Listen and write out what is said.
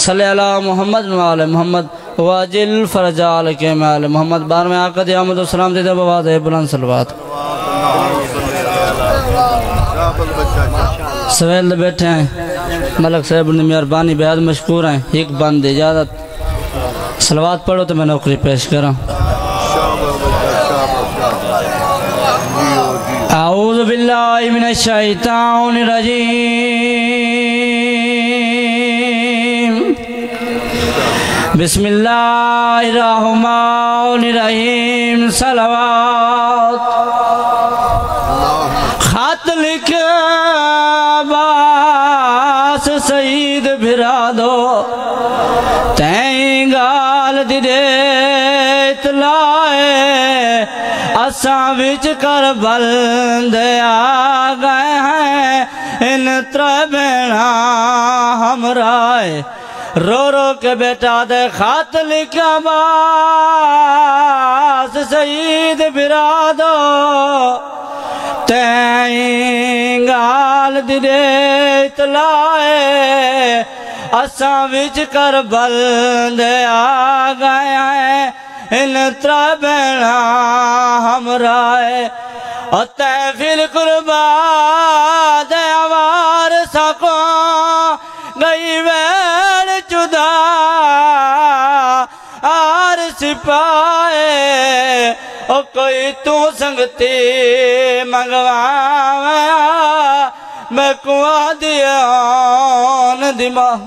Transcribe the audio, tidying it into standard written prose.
सल्ले अला मोहम्मद व आले मोहम्मद वाजिल फरजाल के माल मोहम्मद। बार में आका दे आमद सलाम दे बवाद है बुलंद सलवात। सवेल बैठे हैं मलक साहब ने मेहरबानी बेहद मशकूर हैं। एक बंद इजाज़त सलवात पढ़ो तो मैं नौकरी पेश करा। आऊज़ु बिल्लाहि मिनश शैतानिर रजीम। बिस्मिल्लाहिर्रहमानिर्रहीम। सलवात। खत लिख बास सईद भिरा दो तैं गाल दिदे इतलाए असा विच कर बल्द आ गए हैं इन त्रेबेणा हमराए रो रो के बेटा दे खात लिखा बास सईद भिरा दो तैं गाल दिदे इतलाए असा विच कर बल्द आ गए हैं इन त्रेबेणा हमराए और तै फिर कुर्बा दे आवार सको गई वेल चुदा आर सिपाए ओ कोई तू संगती मंगवा मैं कुआ दिया दिमाग।